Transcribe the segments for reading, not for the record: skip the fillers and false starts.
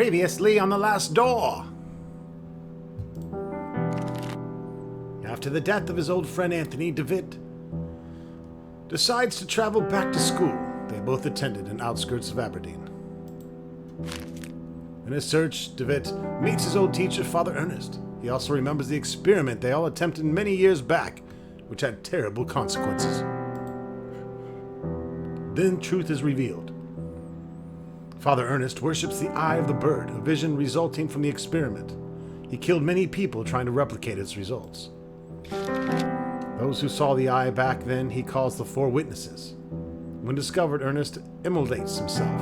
Previously on The Last Door. After the death of his old friend Anthony, DeVitt decides to travel back to school. They both attended in outskirts of Aberdeen. In his search, DeVitt meets his old teacher, Father Ernest. He also remembers the experiment they all attempted many years back, which had terrible consequences. Then truth is revealed. Father Ernest worships the eye of the bird, a vision resulting from the experiment. He killed many people trying to replicate its results. Those who saw the eye back then, he calls the four witnesses. When discovered, Ernest immolates himself.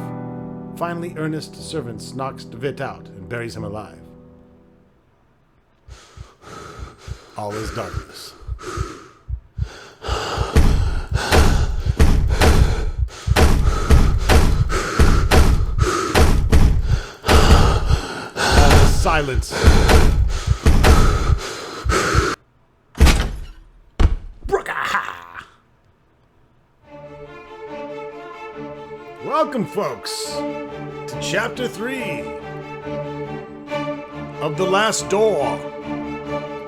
Finally, Ernest's servants knocks DeVitt out and buries him alive. All is darkness. Silence. Brookaha! Welcome, folks, to Chapter 3 of The Last Door.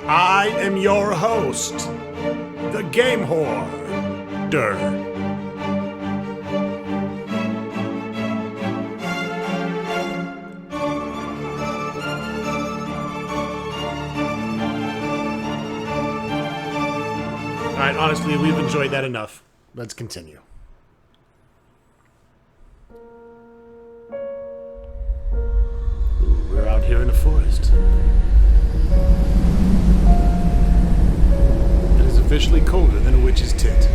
I am your host, the Game Hoarder. Alright, honestly, we've enjoyed that enough. Let's continue. Ooh, we're out here in the forest. It is officially colder than a witch's tit.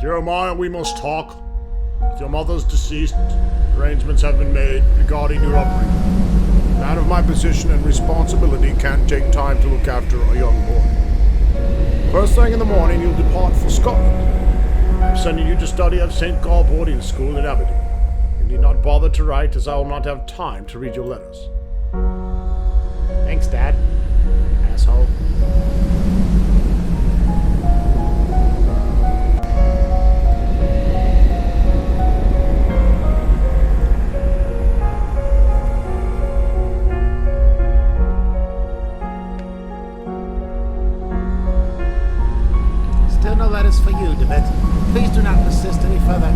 Jeremiah, we must talk. If your mother's deceased, arrangements have been made regarding your upbringing. A man of my position and responsibility can't take time to look after a young boy. First thing in the morning, you'll depart for Scotland. I'm sending you to study at St. Gall Boarding School in Aberdeen. You need not bother to write, as I will not have time to read your letters. Thanks, Dad. Asshole. No letters for you, DeVitt. Please do not persist any further.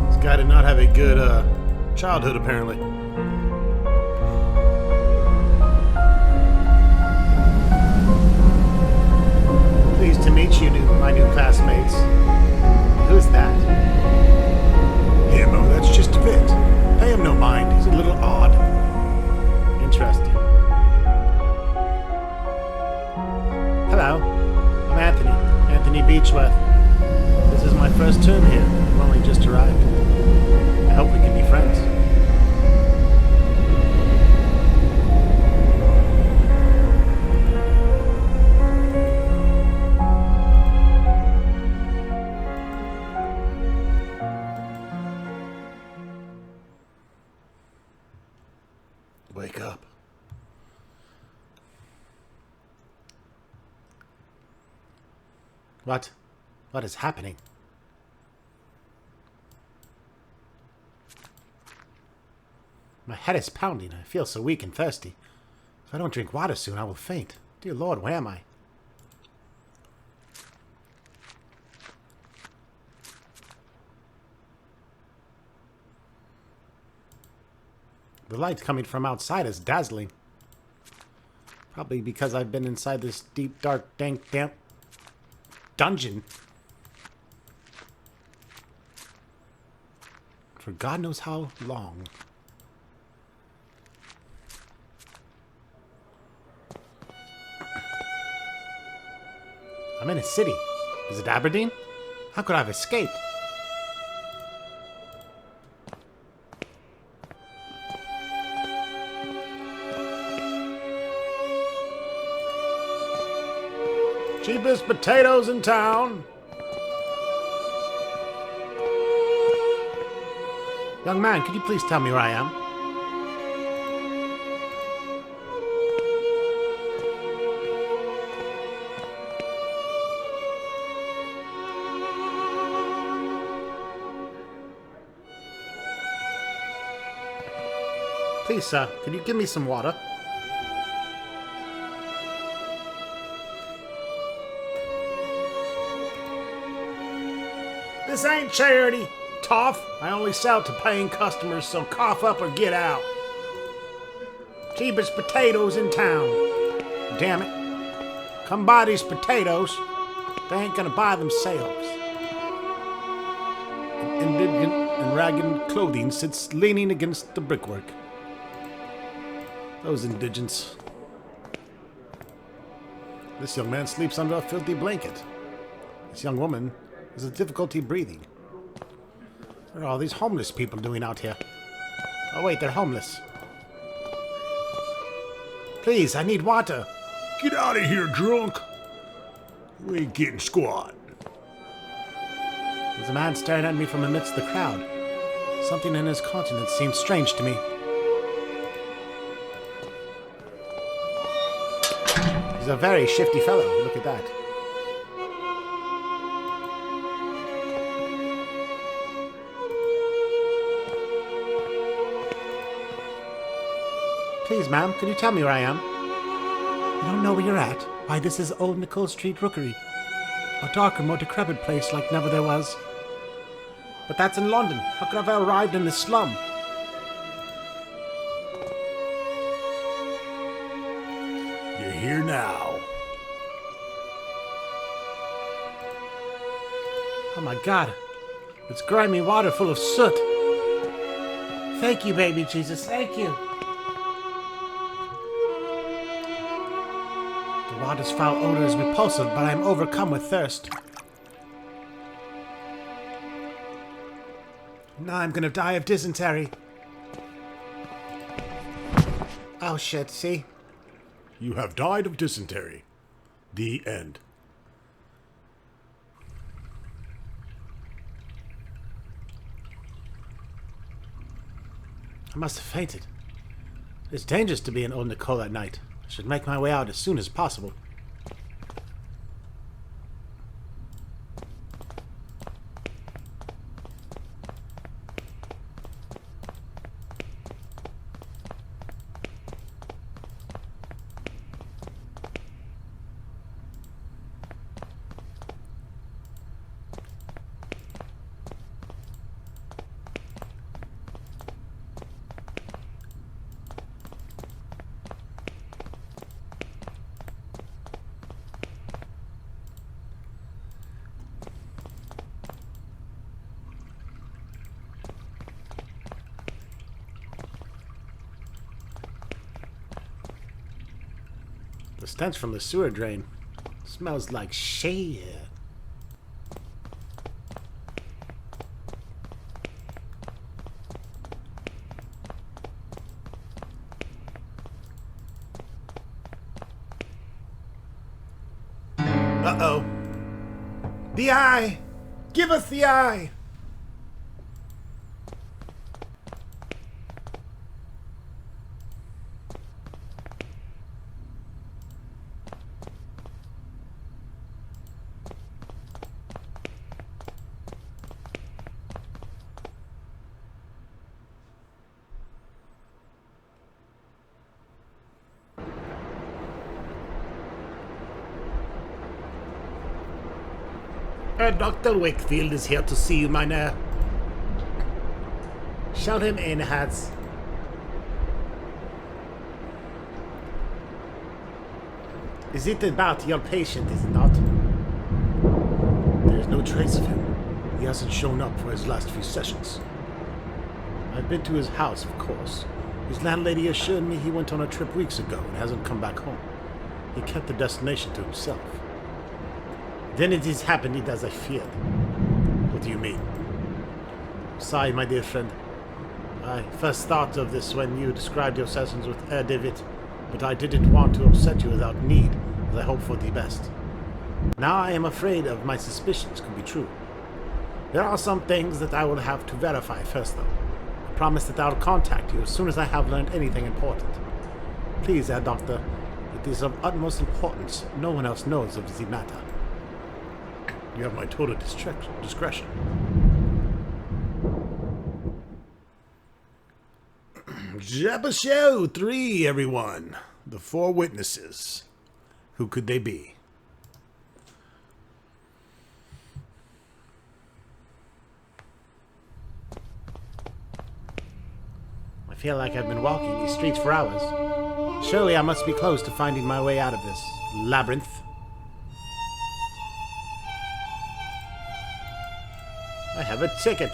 This guy did not have a good childhood, apparently. Pleased to meet you, my new classmates. Who's that? Him, that's just DeVitt. Pay him no mind. He's a little odd. Interesting. Hello. I'm Anthony. Anthony Beechworth. This is my first term here. I've only just arrived. I hope we can be friends. Wake up. What? What is happening? My head is pounding. I feel so weak and thirsty. If I don't drink water soon, I will faint. Dear Lord, where am I? The light coming from outside is dazzling. Probably because I've been inside this deep, dark, dank, damp dungeon for God knows how long. I'm in a city. Is it Aberdeen? How could I have escaped? Cheapest potatoes in town. Young man, could you please tell me where I am? Please, sir, could you give me some water? This ain't charity, toff. I only sell to paying customers, so cough up or get out. Cheapest potatoes in town. Damn it. Come buy these potatoes. They ain't gonna buy themselves. An indigent and ragged clothing sits leaning against the brickwork. Those indigents. This young man sleeps under a filthy blanket. This young woman has difficulty breathing. What are all these homeless people doing out here? Oh wait, they're homeless. Please, I need water. Get out of here, drunk. We ain't getting squat. There's a man staring at me from amidst the crowd. Something in his countenance seems strange to me. He's a very shifty fellow. Look at that. Please, ma'am, can you tell me where I am? You don't know where you're at? Why, this is Old Nicole Street Rookery. A darker, more decrepit place like never there was. But that's in London. How could I have arrived in this slum? You're here now. Oh my god. It's grimy water full of soot. Thank you, baby Jesus. Thank you. The water's foul odor is repulsive, but I am overcome with thirst. Now I'm gonna die of dysentery. Oh shit, see? You have died of dysentery. The end. I must have fainted. It's dangerous to be in Old Nicole at night. I should make my way out as soon as possible. The stench from the sewer drain smells like shit. Uh-oh. The eye! Give us the eye! Dr. Wakefield is here to see you, Mynheer. Shout him in, Hats. Is it about your patient, is it not? There's no trace of him. He hasn't shown up for his last few sessions. I've been to his house, of course. His landlady assured me he went on a trip weeks ago and hasn't come back home. He kept the destination to himself. Then it has happened as I feared. What do you mean? Sigh, my dear friend. I first thought of this when you described your sessions with Herr David, but I didn't want to upset you without need, as I hope for the best. Now I am afraid of my suspicions could be true. There are some things that I will have to verify first, though. Promise that I'll contact you as soon as I have learned anything important. Please, Herr Doctor, it is of utmost importance. No one else knows of the matter. You have my total discretion. Episode 3, everyone. The 4 witnesses. Who could they be? I feel like I've been walking these streets for hours. Surely I must be close to finding my way out of this labyrinth. I have a ticket.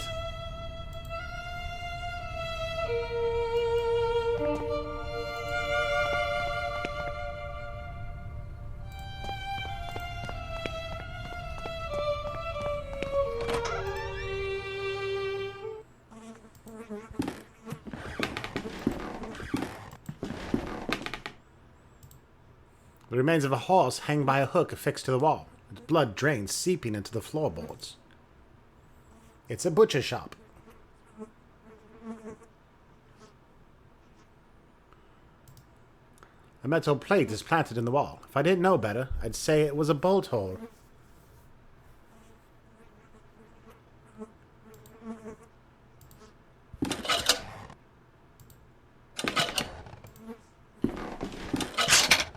The remains of a horse hang by a hook affixed to the wall. Its blood drains, seeping into the floorboards. It's a butcher shop. A metal plate is planted in the wall. If I didn't know better, I'd say it was a bolt hole.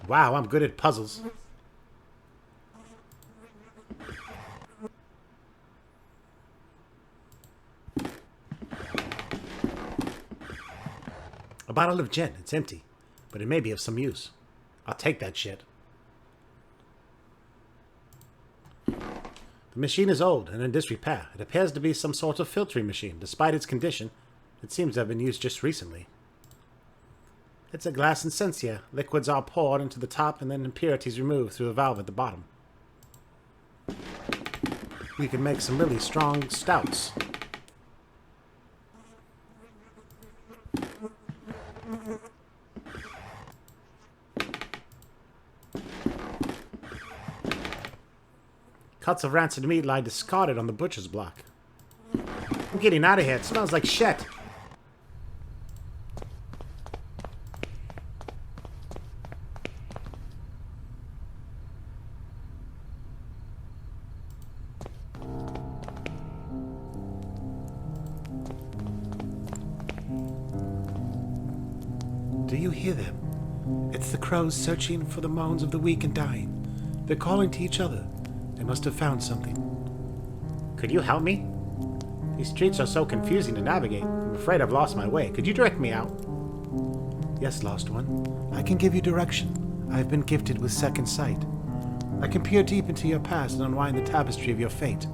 Wow, I'm good at puzzles. A bottle of gin. It's empty, but it may be of some use. I'll take that shit. The machine is old and in disrepair. It appears to be some sort of filtering machine. Despite its condition, it seems to have been used just recently. It's a glass incensia. Liquids are poured into the top and then impurities removed through a valve at the bottom. We can make some really strong stouts. Cuts of rancid meat lie discarded on the butcher's block. I'm getting out of here. It smells like shit. Do you hear them? It's the crows searching for the moans of the weak and dying. They're calling to each other. They must have found something. Could you help me? These streets are so confusing to navigate. I'm afraid I've lost my way. Could you direct me out? Yes, Lost One. I can give you direction. I have been gifted with second sight. I can peer deep into your past and unwind the tapestry of your fate.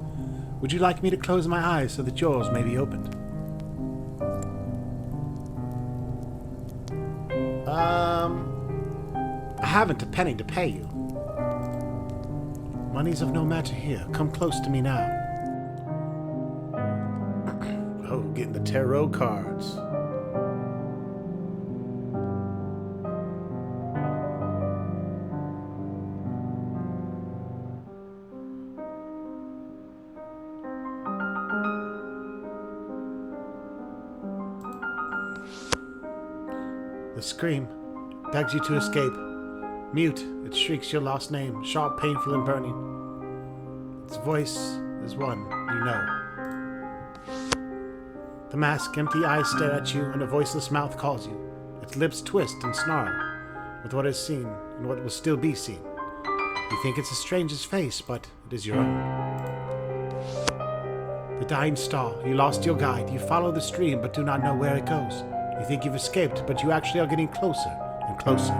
Would you like me to close my eyes so that yours may be opened? I haven't a penny to pay you. Money's of no matter here. Come close to me now. Oh, getting the tarot cards. The scream begs you to escape. Mute, it shrieks your last name, sharp, painful, and burning. Its voice is one you know. The mask, empty eyes stare at you, and a voiceless mouth calls you. Its lips twist and snarl with what is seen and what will still be seen. You think it's a stranger's face, but it is your own. The dying star, you lost your guide. You follow the stream, but do not know where it goes. You think you've escaped, but you actually are getting closer and closer.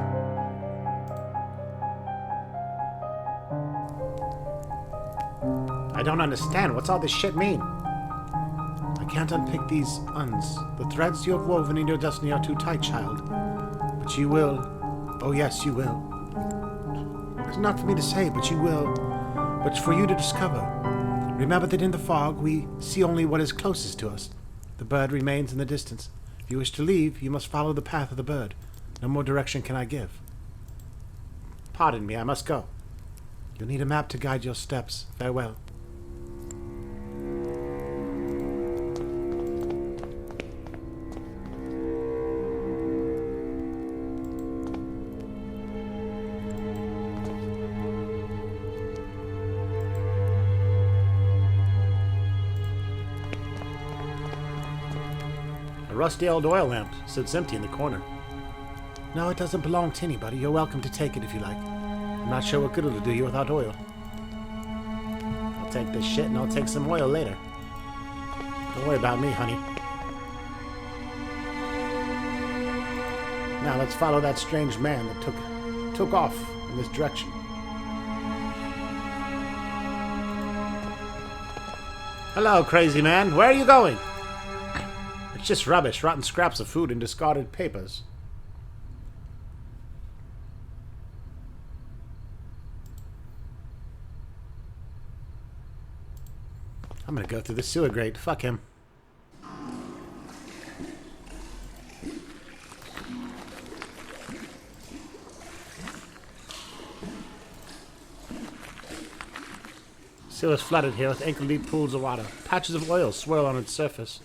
I don't understand. What's all this shit mean? I can't unpick these uns. The threads you have woven in your destiny are too tight, child. But you will. Oh yes, you will. It's not for me to say, but you will. But for you to discover. Remember that in the fog, we see only what is closest to us. The bird remains in the distance. If you wish to leave, you must follow the path of the bird. No more direction can I give. Pardon me, I must go. You'll need a map to guide your steps. Farewell. A rusty old oil lamp sits empty in the corner. No, it doesn't belong to anybody. You're welcome to take it if you like. I'm not sure what good it'll do you without oil. I'll take this shit and I'll take some oil later. Don't worry about me, honey. Now let's follow that strange man that took off in this direction. Hello, crazy man. Where are you going? It's just rubbish, rotten scraps of food and discarded papers. I'm gonna go through the sewer grate. Fuck him. Sewer is flooded here with ankle-deep pools of water. Patches of oil swirl on its surface.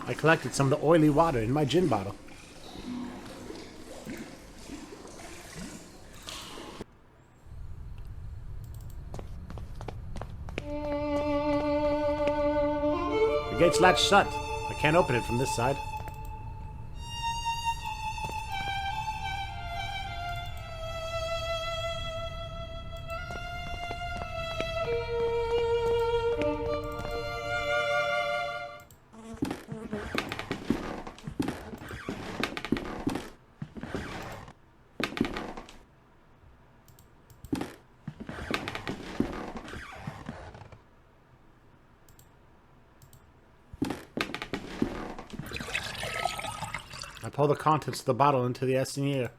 I collected some of the oily water in my gin bottle. The gate's latched shut. I can't open it from this side. I pour the contents of the bottle into the assigneur.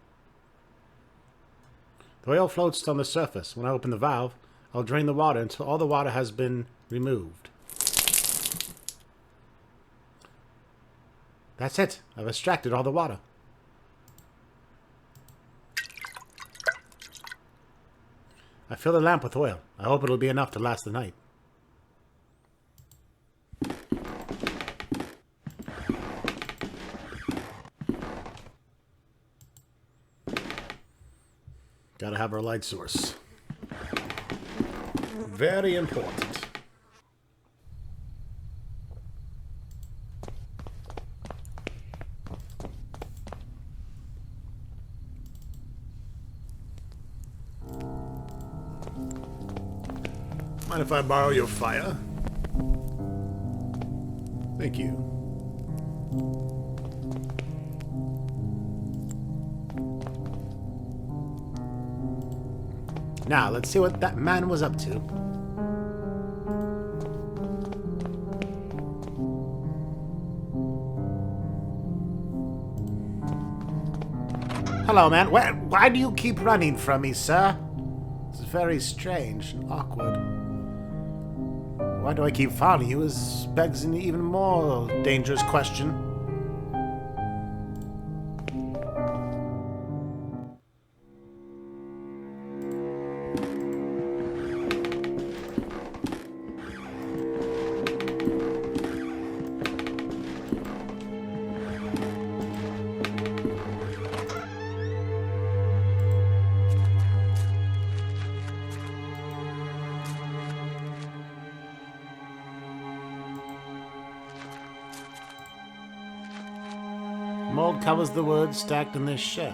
The oil floats on the surface. When I open the valve, I'll drain the water until all the water has been removed. That's it. I've extracted all the water. I fill the lamp with oil. I hope it'll be enough to last the night. Gotta have our light source. Very important. Mind if I borrow your fire? Thank you. Now, let's see what that man was up to. Hello, man. Why do you keep running from me, sir? This is very strange and awkward. Why do I keep following you begs an even more dangerous question. Mold covers the wood stacked in this shed.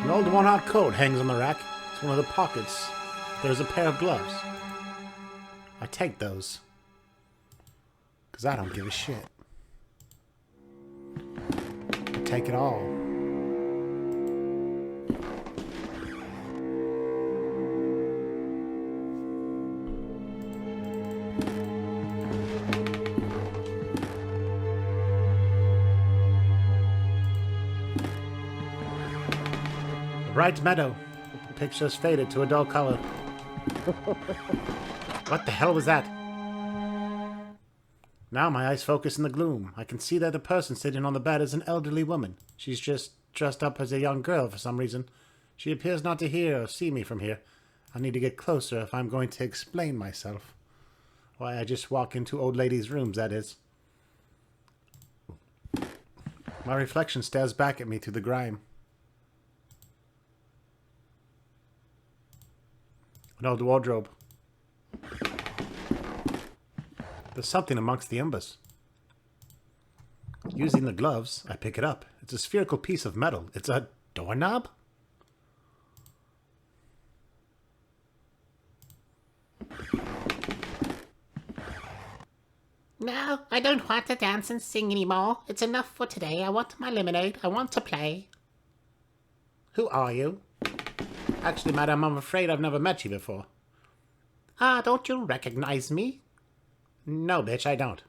An old worn-out coat hangs on the rack. It's one of the pockets. There's a pair of gloves. I take those. 'Cause I don't give a shit. Take it all. A bright meadow. The picture's faded to a dull color. What the hell was that? Now my eyes focus in the gloom. I can see that the person sitting on the bed is an elderly woman. She's just dressed up as a young girl for some reason. She appears not to hear or see me from here. I need to get closer if I'm going to explain myself. Why, I just walk into old ladies' rooms, that is. My reflection stares back at me through the grime. An old wardrobe. There's something amongst the embers. Using the gloves, I pick it up. It's a spherical piece of metal. It's a doorknob? No, I don't want to dance and sing anymore. It's enough for today. I want my lemonade. I want to play. Who are you? Actually, madam, I'm afraid I've never met you before. Ah, don't you recognize me? No, bitch, I don't.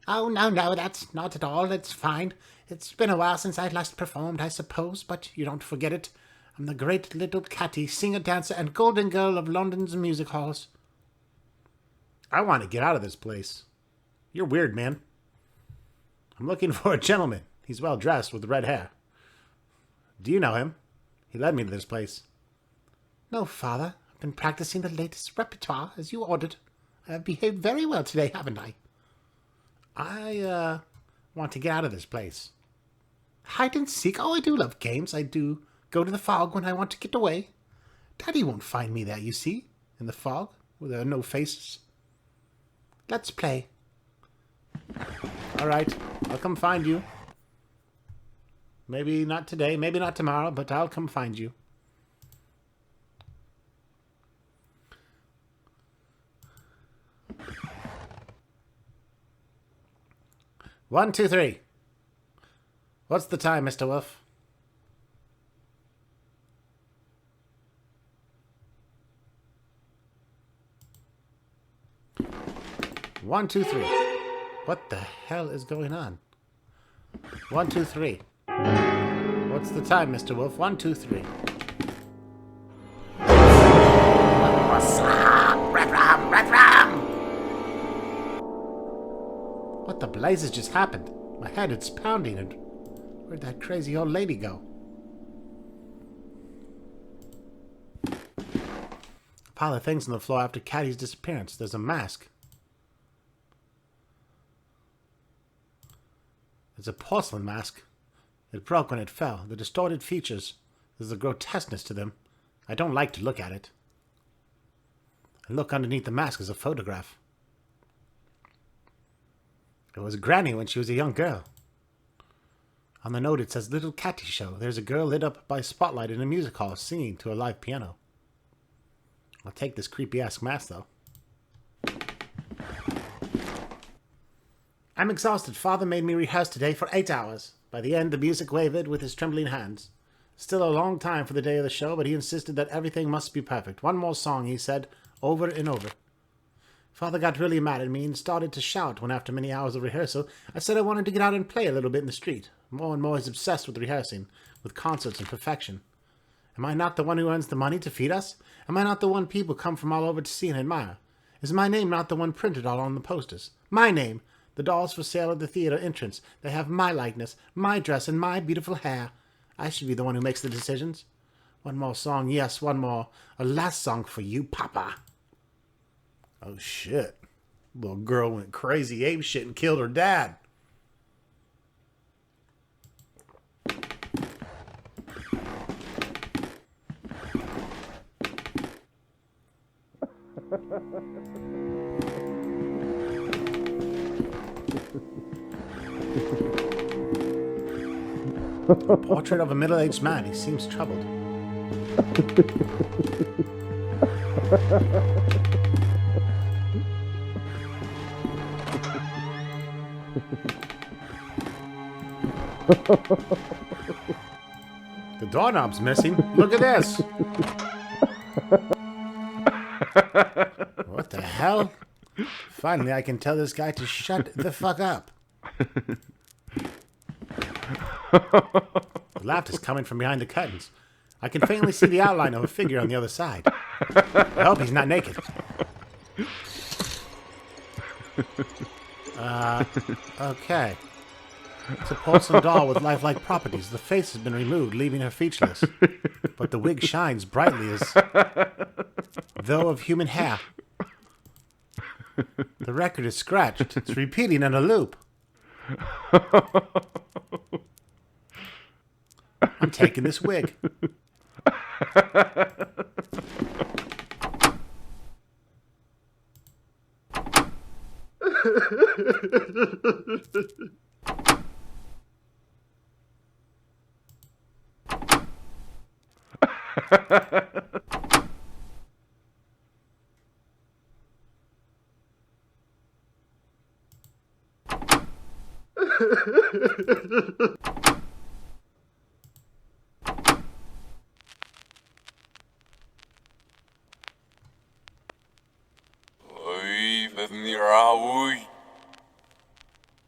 Oh, no, that's not at all. It's fine. It's been a while since I last performed, I suppose, but you don't forget it. I'm the great little Catty, singer, dancer, and golden girl of London's music halls. I want to get out of this place. You're weird, man. I'm looking for a gentleman. He's well dressed with red hair. Do you know him? He led me to this place. No, Father. I've been practicing the latest repertoire, as you ordered. I have behaved very well today, haven't I? I want to get out of this place. Hide and seek? Oh, I do love games. I do go to the fog when I want to get away. Daddy won't find me there, you see, in the fog, where there are no faces. Let's play. All right, I'll come find you. Maybe not today, maybe not tomorrow, but I'll come find you. One, two, three. What's the time, Mr. Wolf? One, two, three. What the hell is going on? 1, 2, 3. What's the time, Mr. Wolf? 1, 2, 3. What's up? Ram! What the blazes just happened? My head is pounding, and where'd that crazy old lady go? A pile of things on the floor after Catty's disappearance. There's a mask. It's a porcelain mask. It broke when it fell. The distorted features. There's a grotesqueness to them. I don't like to look at it. And look underneath the mask is a photograph. It was Granny when she was a young girl. On the note it says Little Catty Show. There's a girl lit up by a spotlight in a music hall singing to a live piano. I'll take this creepy-ass mask, though. I'm exhausted. Father made me rehearse today for 8 hours. By the end, the music wavered with his trembling hands. Still a long time for the day of the show, but he insisted that everything must be perfect. One more song, he said, over and over. Father got really mad at me and started to shout when, after many hours of rehearsal, I said I wanted to get out and play a little bit in the street. More and more he's obsessed with rehearsing, with concerts and perfection. Am I not the one who earns the money to feed us? Am I not the one people come from all over to see and admire? Is my name not the one printed all on the posters? My name! The dolls for sale at the theater entrance. They have my likeness, my dress, and my beautiful hair. I should be the one who makes the decisions. One more song, yes, one more. A last song for you, Papa. Oh, shit. Little girl went crazy ape shit and killed her dad. A portrait of a middle-aged man. He seems troubled. The doorknob's missing. Look at this. What the hell? Finally, I can tell this guy to shut the fuck up. The laughter's coming from behind the curtains. I can faintly see the outline of a figure on the other side. I hope he's not naked. Okay. It's a porcelain doll with lifelike properties. The face has been removed, leaving her featureless. But the wig shines brightly as though of human hair. The record is scratched. It's repeating in a loop. I'm taking this wig.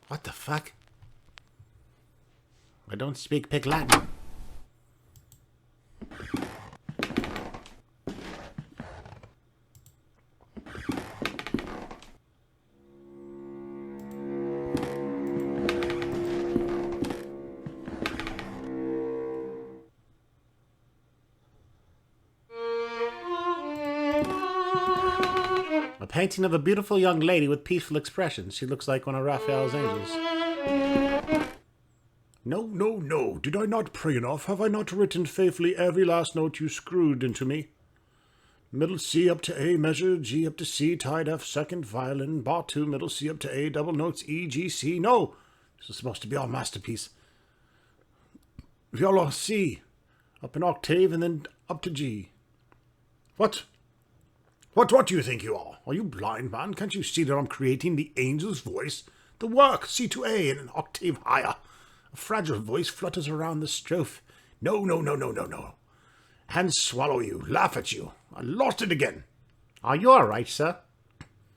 What the fuck? I don't speak Pig Latin. A painting of a beautiful young lady with peaceful expression. She looks like one of Raphael's angels. No, no, no. Did I not pray enough? Have I not written faithfully every last note you screwed into me? Middle C up to A measure, G up to C, tied F second, violin, bar 2, middle C up to A, double notes E, G, C. No! This is supposed to be our masterpiece. Viola C, up an octave and then up to G. What? What do you think you are? Are you blind, man? Can't you see that I'm creating the angel's voice? The work, C to A and an octave higher. A fragile voice flutters around the strophe. No, no, no, no, no, no. Hands swallow you, laugh at you. I lost it again. Are you all right, sir?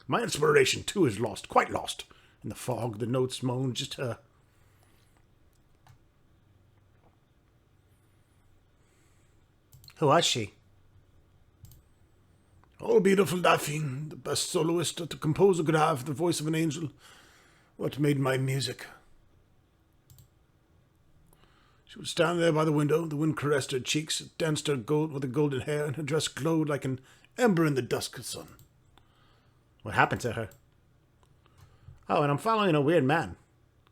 My inspiration, too, is lost, quite lost. In the fog, the notes moan just her. Who was she? Oh, beautiful Daphne, the best soloist that the composer could have, the voice of an angel. What made my music? She would stand there by the window. The wind caressed her cheeks, it danced her gold with her golden hair, and her dress glowed like an ember in the dusk of sun. What happened to her? Oh, and I'm following a weird man.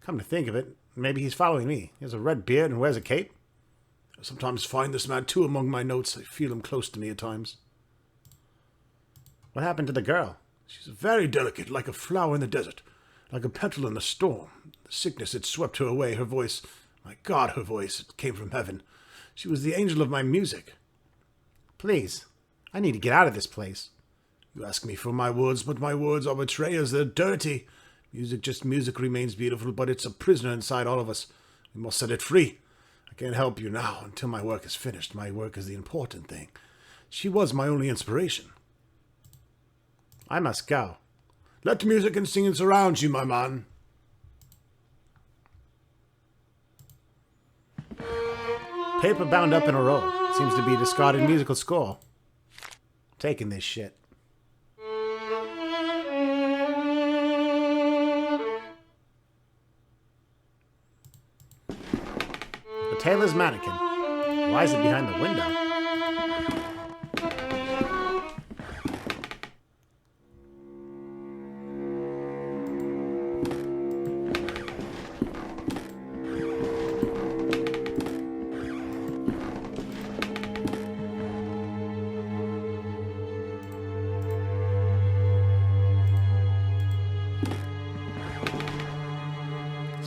Come to think of it, maybe he's following me. He has a red beard and wears a cape. I sometimes find this man, too, among my notes. I feel him close to me at times. What happened to the girl? She's very delicate, like a flower in the desert, like a petal in a storm. The sickness had swept her away. Her voice, my God, her voice, it came from heaven. She was the angel of my music. Please, I need to get out of this place. You ask me for my words, but my words are betrayers. They're dirty. Music, just music, remains beautiful, but it's a prisoner inside all of us. We must set it free. I can't help you now until my work is finished. My work is the important thing. She was my only inspiration. I must go. Let music and singing surround you, my man. Paper bound up in a roll. Seems to be a discarded musical score. Taking this shit. The tailor's mannequin. Why is it behind the window?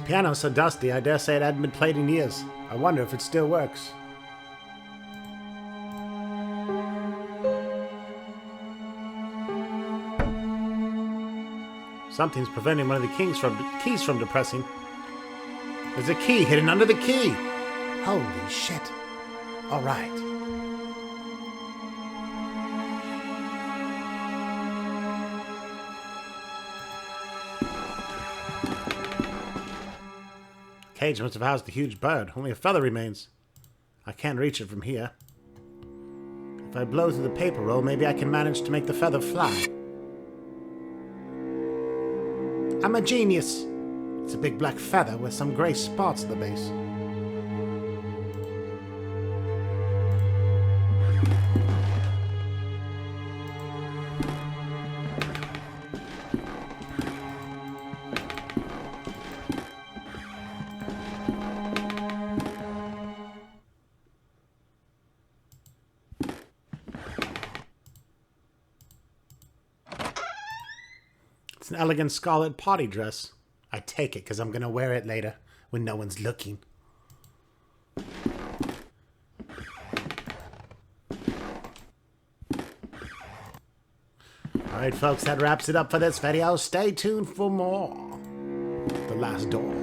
Piano's so dusty, I dare say it hadn't been played in years. I wonder if it still works. Something's preventing one of the keys from depressing. There's a key hidden under the key. Holy shit. All right. Cage must have housed a huge bird. Only a feather remains. I can't reach it from here. If I blow through the paper roll, maybe I can manage to make the feather fly. I'm a genius. It's a big black feather with some grey spots at the base. It's an elegant scarlet party dress. I take it because I'm going to wear it later when no one's looking. Alright folks, that wraps it up for this video. Stay tuned for more. The Last Door.